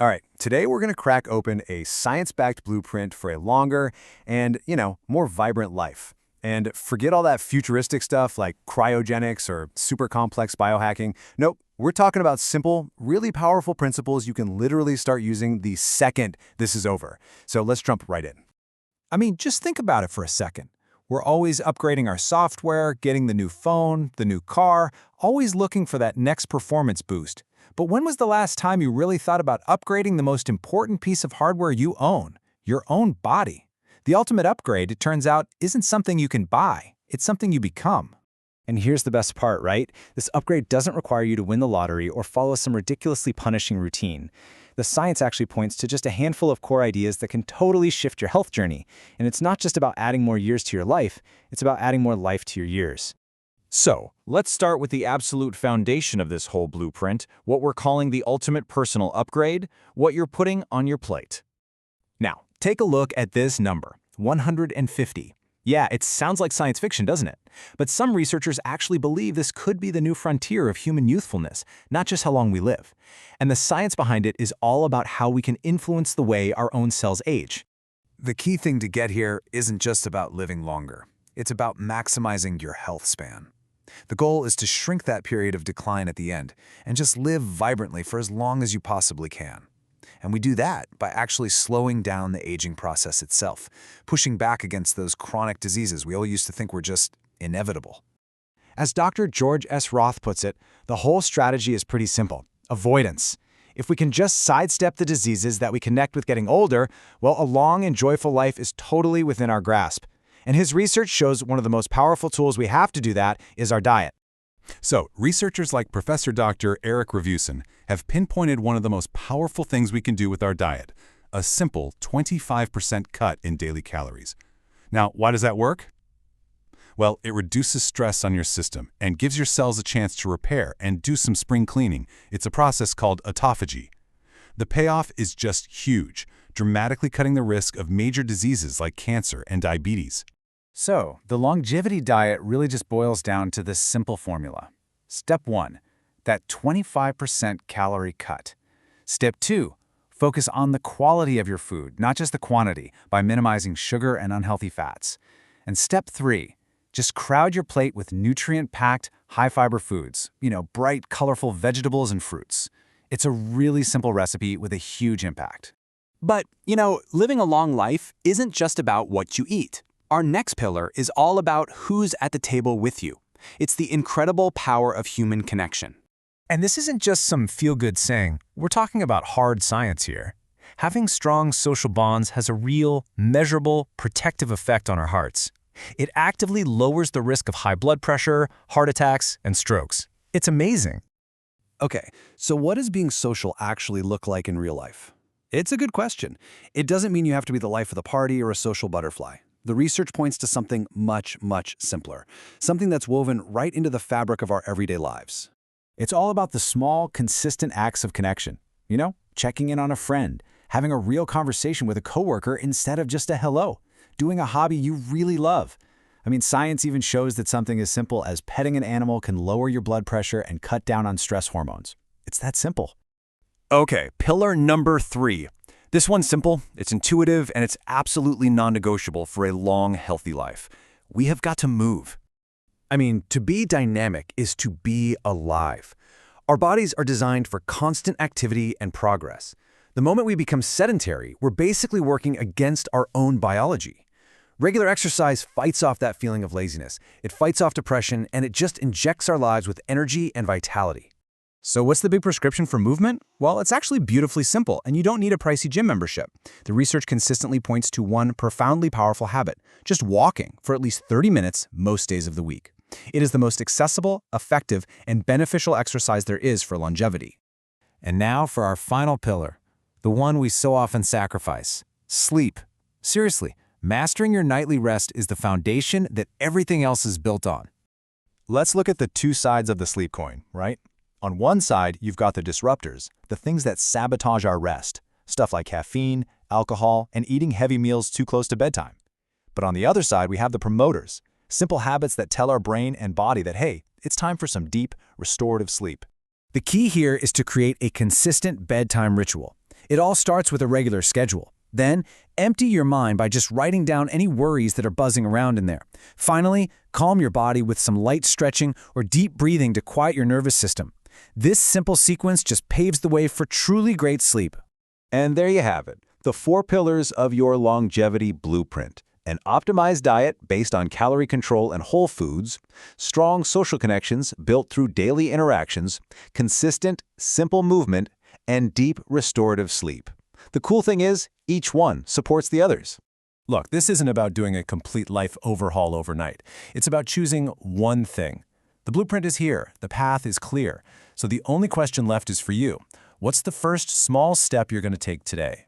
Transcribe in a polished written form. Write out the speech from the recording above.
All right, today we're going to crack open a science-backed blueprint for a longer and, more vibrant life. And forget all that futuristic stuff like cryogenics or super complex biohacking. Nope, we're talking about simple, really powerful principles you can literally start using the second this is over. So let's jump right in. I mean, just think about it for a second. We're always upgrading our software, getting the new phone, the new car, always looking for that next performance boost. But when was the last time you really thought about upgrading the most important piece of hardware you own, your own body? The ultimate upgrade, it turns out, isn't something you can buy. It's something you become. And here's the best part, right? This upgrade doesn't require you to win the lottery or follow some ridiculously punishing routine. The science actually points to just a handful of core ideas that can totally shift your health journey. And it's not just about adding more years to your life, it's about adding more life to your years. So, let's start with the absolute foundation of this whole blueprint, what we're calling the ultimate personal upgrade, what you're putting on your plate. Now, take a look at this number, 150. Yeah, it sounds like science fiction, doesn't it? But some researchers actually believe this could be the new frontier of human youthfulness, not just how long we live. And the science behind it is all about how we can influence the way our own cells age. The key thing to get here isn't just about living longer. It's about maximizing your health span. The goal is to shrink that period of decline at the end and just live vibrantly for as long as you possibly can. And we do that by actually slowing down the aging process itself, pushing back against those chronic diseases we all used to think were just inevitable. As Dr. George S. Roth puts it, the whole strategy is pretty simple: avoidance. If we can just sidestep the diseases that we connect with getting older, well, a long and joyful life is totally within our grasp. And his research shows one of the most powerful tools we have to do that is our diet. So, researchers like Professor Dr. Eric Revuson have pinpointed one of the most powerful things we can do with our diet, a simple 25% cut in daily calories. Now, why does that work? Well, it reduces stress on your system and gives your cells a chance to repair and do some spring cleaning. It's a process called autophagy. The payoff is just huge, dramatically cutting the risk of major diseases like cancer and diabetes. So, the longevity diet really just boils down to this simple formula. Step 1, that 25% calorie cut. Step 2, focus on the quality of your food, not just the quantity, by minimizing sugar and unhealthy fats. And step 3, just crowd your plate with nutrient-packed, high-fiber foods, bright, colorful vegetables and fruits. It's a really simple recipe with a huge impact. But, living a long life isn't just about what you eat. Our next pillar is all about who's at the table with you. It's the incredible power of human connection. And this isn't just some feel-good saying. We're talking about hard science here. Having strong social bonds has a real, measurable, protective effect on our hearts. It actively lowers the risk of high blood pressure, heart attacks, and strokes. It's amazing. Okay, so what does being social actually look like in real life? It's a good question. It doesn't mean you have to be the life of the party or a social butterfly. The research points to something much, much simpler, something that's woven right into the fabric of our everyday lives. It's all about the small, consistent acts of connection. Checking in on a friend, having a real conversation with a coworker instead of just a hello, doing a hobby you really love. Science even shows that something as simple as petting an animal can lower your blood pressure and cut down on stress hormones. It's that simple. Okay, pillar number 3. This one's simple, it's intuitive, and it's absolutely non-negotiable for a long, healthy life. We have got to move. To be dynamic is to be alive. Our bodies are designed for constant activity and progress. The moment we become sedentary, we're basically working against our own biology. Regular exercise fights off that feeling of laziness. It fights off depression, and it just injects our lives with energy and vitality. So what's the big prescription for movement? Well, it's actually beautifully simple, and you don't need a pricey gym membership. The research consistently points to one profoundly powerful habit: just walking for at least 30 minutes most days of the week. It is the most accessible, effective, and beneficial exercise there is for longevity. And now for our final pillar, the one we so often sacrifice: sleep. Seriously, mastering your nightly rest is the foundation that everything else is built on. Let's look at the two sides of the sleep coin, right? On one side, you've got the disruptors, the things that sabotage our rest, stuff like caffeine, alcohol, and eating heavy meals too close to bedtime. But on the other side, we have the promoters, simple habits that tell our brain and body that, hey, it's time for some deep, restorative sleep. The key here is to create a consistent bedtime ritual. It all starts with a regular schedule. Then, empty your mind by just writing down any worries that are buzzing around in there. Finally, calm your body with some light stretching or deep breathing to quiet your nervous system. This simple sequence just paves the way for truly great sleep. And there you have it, the 4 pillars of your longevity blueprint. An optimized diet based on calorie control and whole foods, strong social connections built through daily interactions, consistent, simple movement, and deep restorative sleep. The cool thing is, each one supports the others. Look, this isn't about doing a complete life overhaul overnight. It's about choosing one thing. The blueprint is here, the path is clear, so the only question left is for you. What's the first small step you're going to take today?